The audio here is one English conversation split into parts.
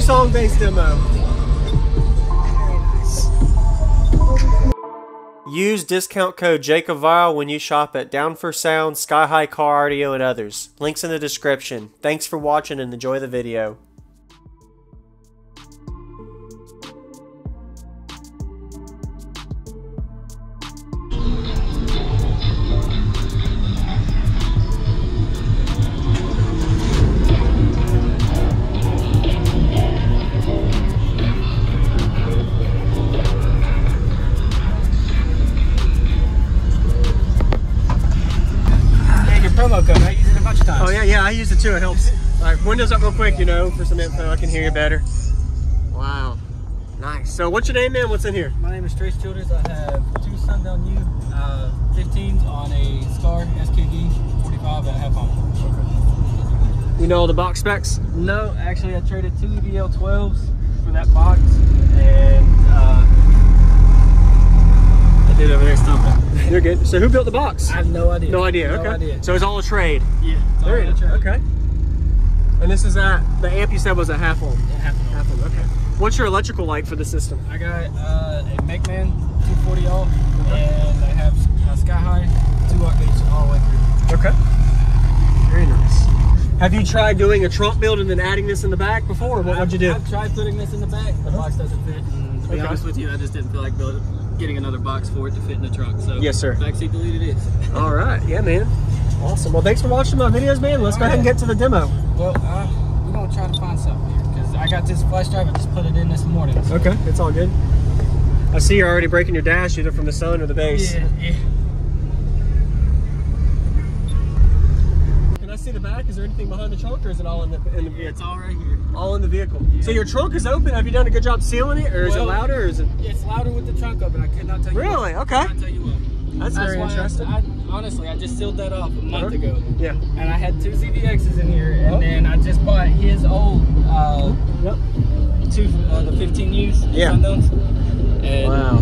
2-song bass demo. Very nice. Use discount code JacobViral when you shop at Down for Sound, Sky High Car Audio, and others. Links in the description. Thanks for watching and enjoy the video. Promo code. I use it a bunch of times. Oh yeah, I use it too. It helps. All right, windows up real quick, you know, for some info. I can hear you better. Wow, nice. So what's your name, man? What's in here? My name is Trace Childers. I have 2 Sundown U 15s on a Scar SKD 45 that I have on. Okay. You know all the box specs? No, actually I traded 2 EVL 12s for that box, and I did over there stumping. You're good. So who built the box? I have no idea. No idea. No okay. idea. So it's all a trade. Yeah. Very nice. Okay. And this is at the amp you said was a half ohm. Yeah, half ohm. Okay. What's your electrical like for the system? I got a MakeMan 240 ohm, and I have a Sky High 2 watt gauge all the way through. Okay. Very nice. Have you tried doing a trunk build and then adding this in the back before? Or what'd you do? I've tried putting this in the back. The box doesn't fit. And to be honest with you, I just didn't feel like getting another box for it to fit in the trunk. So yes, sir. Backseat deleted it. All right. Yeah, man. Awesome. Well, thanks for watching my videos, man. Let's go ahead and get to the demo. Well, we're going to try to find something here because I got this flash drive. I just put it in this morning. So. Okay. It's all good. I see you're already breaking your dash either from the sun or the base. Yeah. Can I see the back? Is there anything behind the trunk, or is it all in the vehicle? Yeah, it's all right here. All in the vehicle. Yeah. So your trunk is open. Have you done a good job sealing it, or is it louder, or is it? It's louder with the trunk open. I could not tell you. Really? What. Okay. I cannot tell you what. That's very interesting. Honestly, I just sealed that off a month ago. Yeah. And I had 2 ZVXs in here, and then I just bought his old the 15 U's. Yeah. And wow.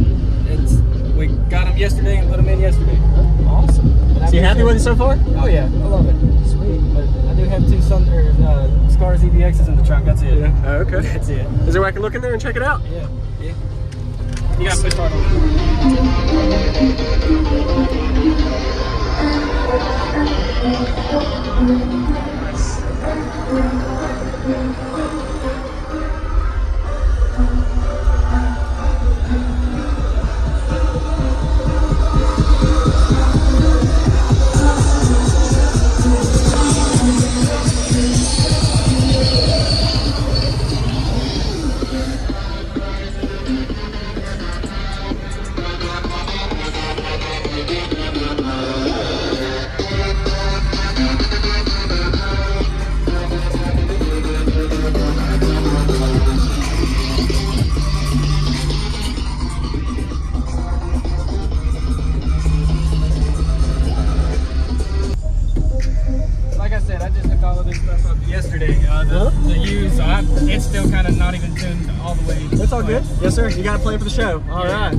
We got them yesterday and put them in yesterday. Awesome. So you happy with it so far? Oh yeah, I love it. Sweet. But I do have 2 Scar ZVXs in the trunk. That's it. Yeah. Oh, okay. That's it. Is there a way I can look in there and check it out? Yeah. Yeah. You got to push start on it. Yesterday, the U's, it's still kind of not even tuned all the way. That's all good. Yes, sir. You got a plan for the show. All right.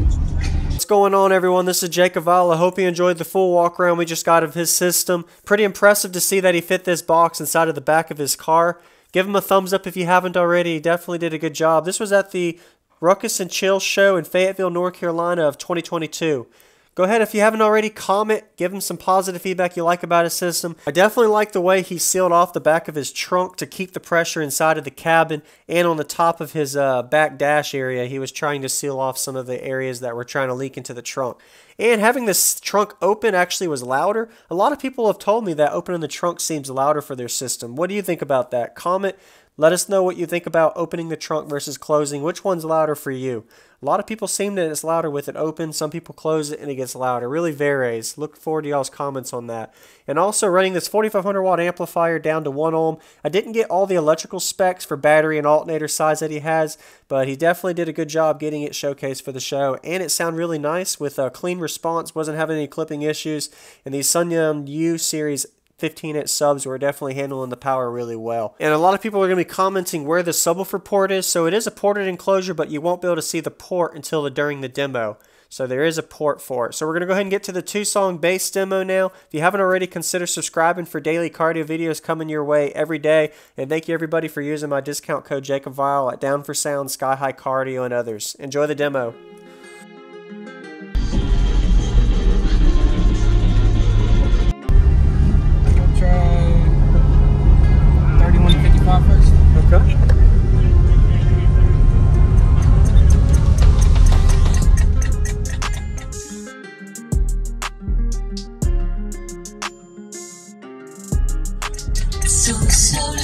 What's going on, everyone? This is JacobViral. I hope you enjoyed the full walk around we just got of his system. Pretty impressive to see that he fit this box inside of the back of his car. Give him a thumbs up if you haven't already. He definitely did a good job. This was at the Ruckus and Chill show in Fayetteville, North Carolina of 2022. Go ahead, if you haven't already, comment, give him some positive feedback you like about his system. I definitely like the way he sealed off the back of his trunk to keep the pressure inside of the cabin, and on the top of his back dash area, he was trying to seal off some of the areas that were trying to leak into the trunk. And having this trunk open actually was louder. A lot of people have told me that opening the trunk seems louder for their system. What do you think about that? Comment. Let us know what you think about opening the trunk versus closing. Which one's louder for you? A lot of people seem that it's louder with it open. Some people close it and it gets louder. It really varies. Look forward to y'all's comments on that. And also running this 4500 watt amplifier down to 1 ohm. I didn't get all the electrical specs for battery and alternator size that he has, but he definitely did a good job getting it showcased for the show. And it sounded really nice with a clean response. Wasn't having any clipping issues. And these Sundown U series 15-inch subs were definitely handling the power really well. And a lot of people are going to be commenting where the subwoofer port is. So it is a ported enclosure, but you won't be able to see the port until during the demo. So there is a port for it. So we're going to go ahead and get to the 2-song bass demo now. If you haven't already, consider subscribing for daily cardio videos coming your way every day. And thank you everybody for using my discount code JacobViral at Down for Sound, Sky High Cardio, and others. Enjoy the demo. Try 31 to 55 first. Okay. So sorry.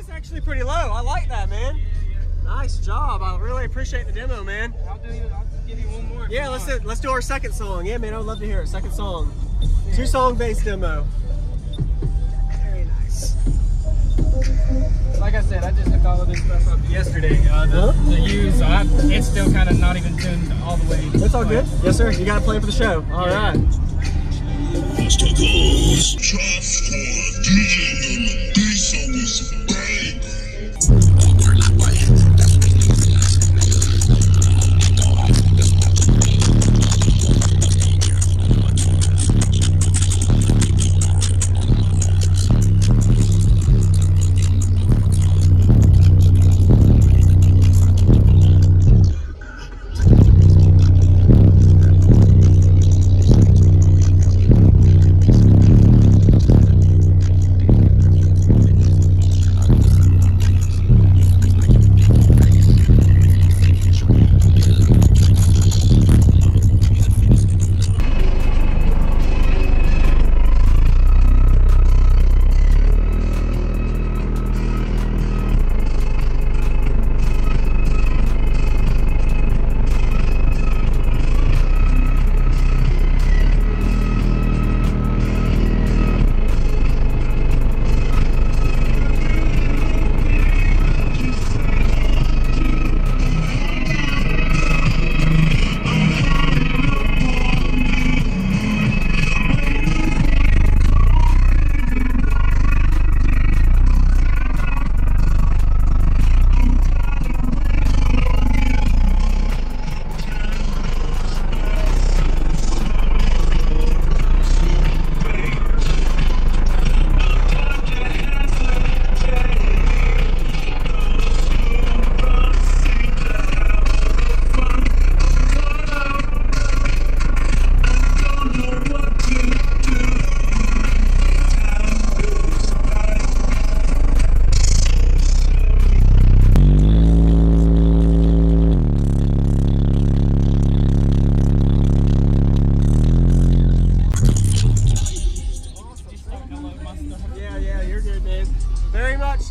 Actually pretty low. I like that, man. Nice job. I really appreciate the demo, man. I'll give you one more. Yeah, let's do our second song. Yeah, man, I would love to hear it. Second song. 2-song bass demo. Very nice. Like I said, I just hooked all of this stuff up yesterday. The use, it's still kind of not even tuned all the way. That's all good. Yes, sir. You got to play for the show. All right. Obstacles. Trap squad, DJ bass always bang.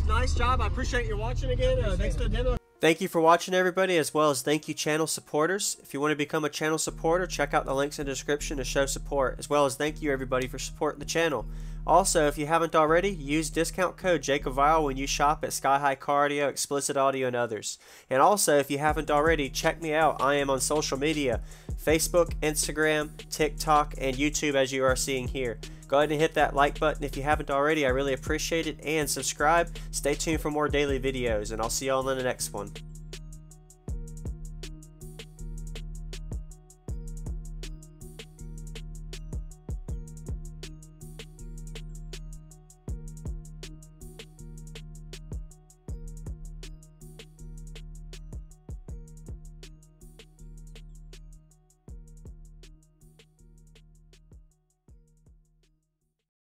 Nice job. I appreciate you watching again. Thanks for the demo. Thank you for watching, everybody, as well as thank you channel supporters. If you want to become a channel supporter, check out the links in the description to show support, as well as thank you everybody for supporting the channel. Also, if you haven't already, use discount code JacobViral when you shop at Sky High Cardio, Explicit Audio, and others. And also, if you haven't already, check me out. I am on social media, Facebook, Instagram, TikTok, and YouTube, as you are seeing here. Go ahead and hit that like button if you haven't already. I really appreciate it. And subscribe. Stay tuned for more daily videos, and I'll see you all in the next one.